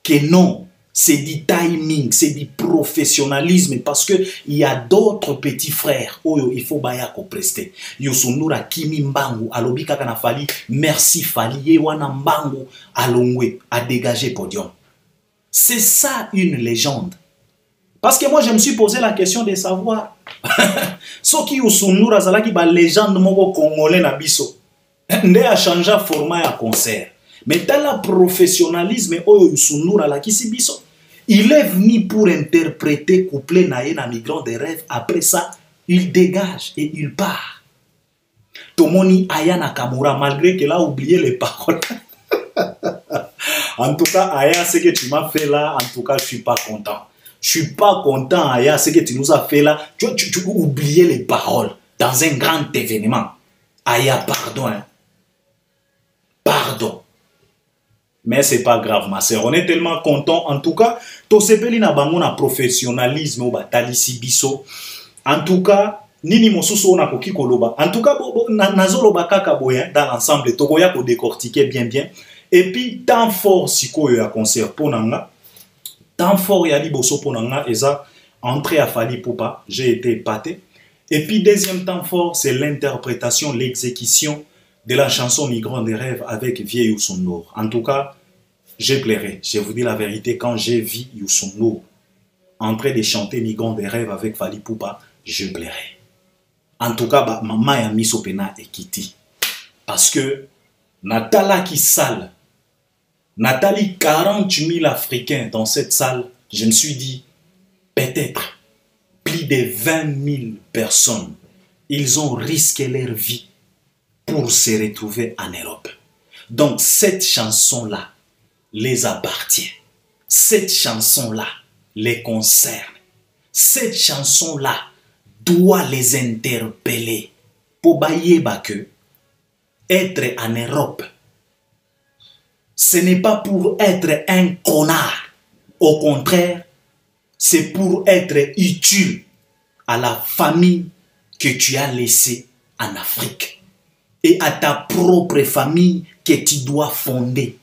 que non, c'est du timing, c'est du professionnalisme, parce que il y a d'autres petits frères, oyo il faut baya ko prester. Youssou N'Dour a kimi mbangu, alobi kaka na Fali, merci Fali, ye wana mbangu, alongwe, a dégagé podium. C'est ça une légende. Parce que moi, je me suis posé la question de savoir ce qui Youssou N'Dour azalaki ba légende moko congolais na biso. Nde a changé format à concert. Mais dans le professionnalisme oyo Youssou N'Dour alakisi biso, il est venu pour interpréter couplet naye na migrant des rêves. Après ça, il dégage et il part. Tomoni Aya Nakamura, malgré qu'elle a oublié les paroles. En tout cas, Aya, ce que tu m'as fait là, en tout cas, je suis pas content. Je suis pas content, Aya, ce que tu nous as fait là. Tu as oublié les paroles dans un grand événement. Aya, pardon. Hein. Pardon. Mais c'est pas grave, ma sœur. On est tellement content. En tout cas, to sepeli na bango na professionnalisme au batalisi biso. En tout cas, nini mosusu na koki koloba. En tout cas, nazoloba kaka boya dans l'ensemble. Tokoya ko décortiquer bien. Et puis, tant fort siko ya concert ponanga. Tant fort ya liboso ponanga eza entrée à Fali Poupa. J'ai été épaté. Et puis, deuxième temps fort, c'est l'interprétation, l'exécution de la chanson Migrant des rêves avec Vieux Youssou N'Dour. En tout cas, j'ai pleuré. Je vous dis la vérité, quand j'ai vu Youssou N'Dour en train de chanter Migrant des rêves avec Fali Poupa, je pleurais. En tout cas, maman a mis au pena et Kitty. Parce que Natala qui sale, Nathalie 40 000 Africains dans cette salle, je me suis dit, peut-être plus de 20 000 personnes, ils ont risqué leur vie pour se retrouver en Europe. Donc cette chanson-là les appartient. Cette chanson-là les concerne. Cette chanson-là doit les interpeller. Pour bailler que être en Europe, ce n'est pas pour être un connard. Au contraire, c'est pour être utile à la famille que tu as laissée en Afrique et à ta propre famille que tu dois fonder.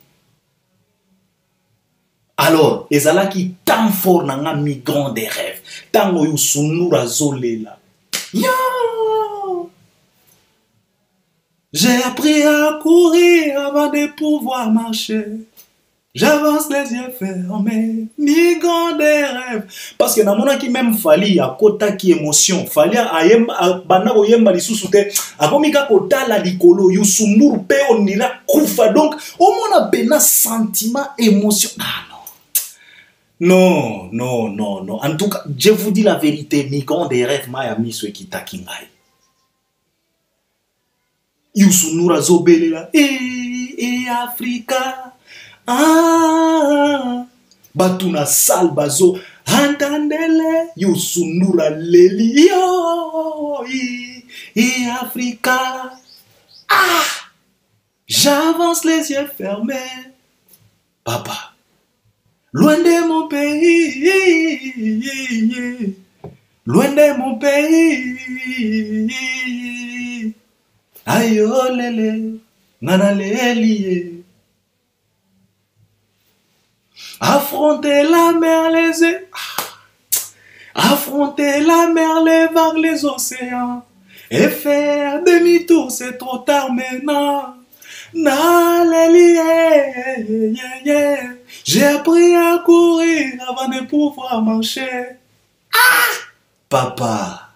Alors, ezala qui tant fort nanga migrant des rêves, tant Youssou N'Dour azolela. Yo! J'ai appris à courir avant de pouvoir marcher. J'avance les yeux fermés, migrant des rêves. Parce que namona qui même fali à kota qui émotion, fali à bana oyemba lisusu te, akomika kota la likolo yusumuru pe onira kufa. Donc au mona pena sentiment, émotion. Ah non. Non. En tout cas, je vous dis la vérité, migrant des rêves Miami ce qui takingai. Yusunura zobelela Africa. Ah, batuna salbazo antandele yusunura leli Africa. Ah, j'avance les yeux fermés. Papa, loin de mon pays, loin de mon pays. Aïe oh lele, nana leli. Affronter la mer, affronter la mer, les vagues, les océans, et faire demi-tour, c'est trop tard maintenant. J'ai appris à courir avant de pouvoir marcher. Ah, papa.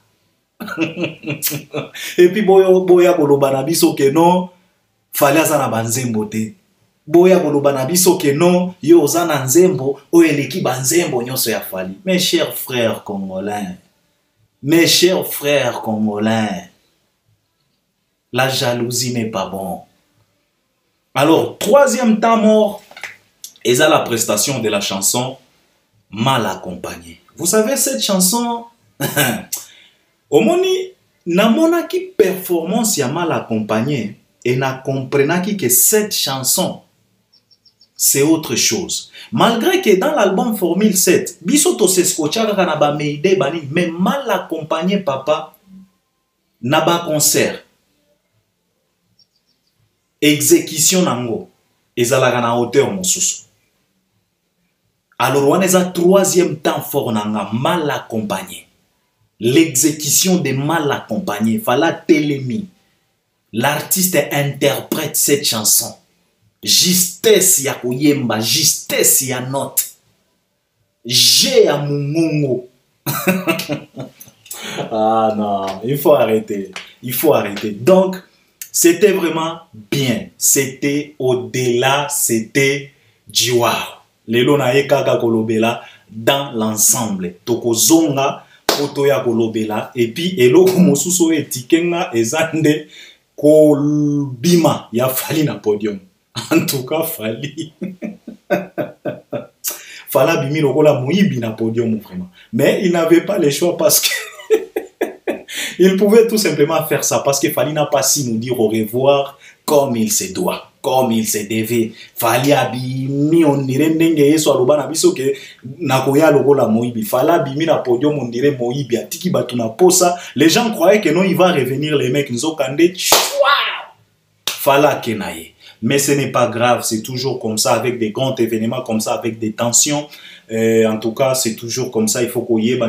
Et puis boya koloba na biso ke non, fallait ça na banzembo te. Boya koloba na biso ke non, yo ozana nzembo o eleki banzembo nyonso ya fali. Mes chers frères congolais, mes chers frères congolais, la jalousie n'est pas bon. Alors, troisième temps mort, et ça la prestation de la chanson Mal accompagné. Vous savez cette chanson, omoni namona ki performance ya Mal accompagné et na comprenaki que cette chanson c'est autre chose. Malgré que dans l'album Formule 7, biso to se skochaka kana ba meide bani, mais Mal accompagné papa na ba concert. Exécution nango ezalaka na hauteur mosusu. Alors on est à troisième temps fort nanga Mal accompagné. L'exécution de Mal accompagné, Fala Telemi. L'artiste interprète cette chanson. Justesse ya koyemba, justesse ya note. J'ai à mungongo. Ah non, il faut arrêter. Il faut arrêter. Donc, c'était vraiment bien. C'était au-delà, c'était du wow. Lelo na ekaka kolobela dans l'ensemble. Toko zonga, kotoya kolobela. Et puis, eloko mosusu etikenga ezande kolbima ya fali na podium. En tout cas, fali. Fala bimi lokola moyibi na podium vraiment. Mais il n'avait pas le choix parce que il pouvait tout simplement faire ça parce que Fali n'a pas si nous dire au revoir comme il se doit, comme il se devait. Fali abimi on dirait ndenge yeso aloba na biso ke nakoya lokola moyibi. Fala bimi na podium on dirait moyibi atiki batu na posa. Les gens croyaient que non il va revenir les mecs nous okande. Fala kenaye. Mais ce n'est pas grave, c'est toujours comme ça, avec des grands événements comme ça, avec des tensions. En tout cas, c'est toujours comme ça, il faut qu'on y ait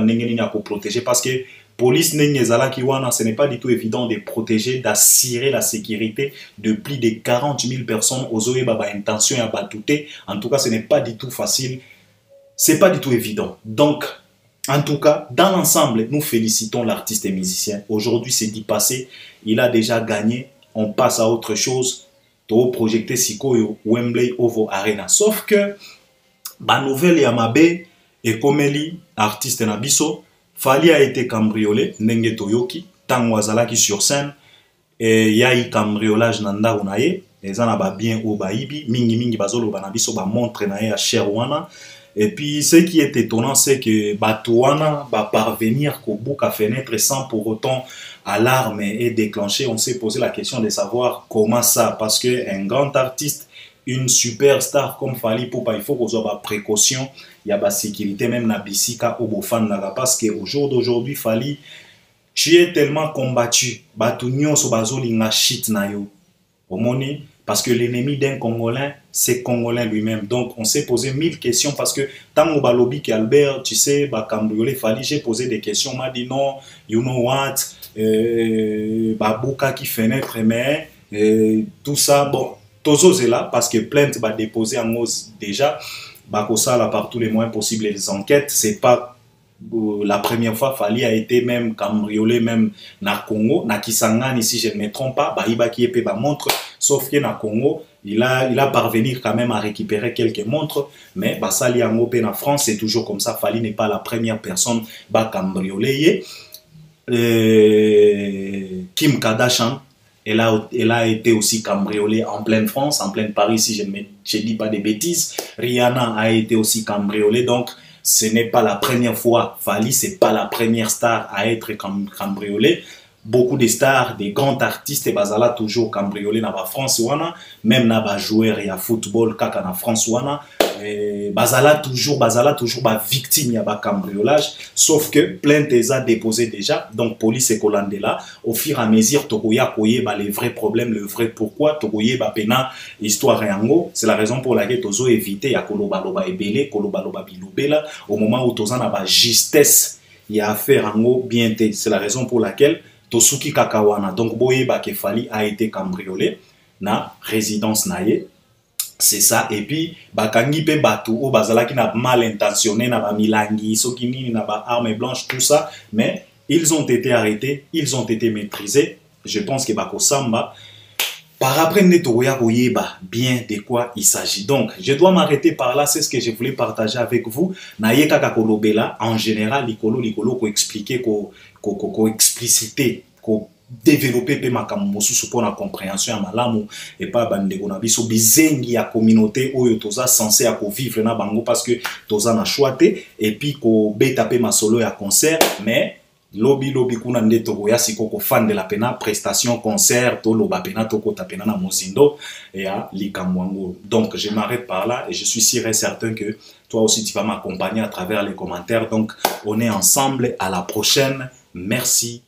protéger parce que police ce n'est pas du tout évident de protéger, d'assurer la sécurité de plus de 40 000 personnes aux intentions à batouter. En tout cas, ce n'est pas du tout facile, c'est pas du tout évident. Donc, en tout cas, dans l'ensemble, nous félicitons l'artiste et musicien. Aujourd'hui, c'est dit passé, il a déjà gagné, on passe à autre chose. Projeté Sikoyo Wembley Ovo Arena. Sauf que la nouvelle Yamabe et Komeli, artiste Nabiso, Fali a été cambriolé, Nenge Toyoki, Tangwazalaki sur scène, et y a eu cambriolage Nanda Unaye, les anaba bien au Baïbi, Mingi Bazolo Banabiso ba montre nae à Sherwana. Et puis ce qui est étonnant, c'est que Batouana va parvenir qu'au bout à fenêtre sans pour autant alarme est déclenchée. On s'est posé la question de savoir comment ça, parce qu'un grand artiste, une superstar comme Fali Poupa, il faut qu'on soit précaution, il y a la sécurité même na bisika au bofan naga, parce qu'au jour d'aujourd'hui Fali, tu es tellement combattu, Batounion so bazoli nga shit na yo, omoni, parce que l'ennemi d'un Congolais, c'est Congolais lui-même. Donc, on s'est posé 1000 questions parce que tant Balobi qui Albert, tu sais, cambriolé Fali, j'ai posé des questions, m'a dit non, you know what, Babouka qui fenêtre, mais tout ça, bon, Tozo c'est là parce que plainte va déposer en cause déjà. Bakosa là par tous les moyens possibles les enquêtes. C'est pas la première fois Fally a été même cambriolé même na Congo, na Kisangani si je ne me trompe pas. Baïba qui est ba montre. Sauf que na Congo, il a parvenu quand même à récupérer quelques montres. Mais Basali en na France, c'est toujours comme ça. Fally n'est pas la première personne ba cambriolé. Kim Kardashian, elle a été aussi cambriolée en pleine France, en pleine Paris, si je ne dis pas des bêtises. Rihanna a été aussi cambriolée, donc ce n'est pas la première fois. Fally, c'est pas la première star à être cambriolée. Beaucoup de stars, des grands artistes, et bazala toujours cambriolés dans la France, même dans les joueurs et à football, kaka na France, bazala toujours victime ya ba cambriolage, sauf que plainte les a déposé déjà, donc police et Colandela au fur et à mesure tokoya koye ba les vrais problèmes, le vrai pourquoi tokoye ba pena histoire yango. C'est la raison pour laquelle tozo éviter ya koloba loba ebele koloba loba bilobela au moment où toza na ba justesse ya affaire yango bien té. C'est la raison pour laquelle Tosuki Kakawana, donc boye ba ke Fally a été cambriolé na résidence naye. C'est ça. Et puis, bakangi pe batu o bazala qui n'a mal intentionné, n'a pas milangi, sokini, n'a pas armes blanches, tout ça. Mais ils ont été arrêtés, ils ont été maîtrisés. Je pense que bako samba. Par après, netoya koyeba bien de quoi il s'agit. Donc, je dois m'arrêter par là. C'est ce que je voulais partager avec vous. Naye kaka kolobela, en général, likolo ko expliquer, ko expliciter, ko développer pe makambo mosusu pour la compréhension ya malamu et pas bandeko na biso bizengi ya communauté oyo toza censé à vivre na bango parce que toza na choix te et puis ko beta pe masolo ya concert mais lobi kuna nde tokoya siko ko fan de la pena prestation concert to loba pena to ko tapena na mozindo et à likamwango. Donc je m'arrête par là et je suis sûr et certain que toi aussi tu vas m'accompagner à travers les commentaires. Donc on est ensemble, à la prochaine. Merci.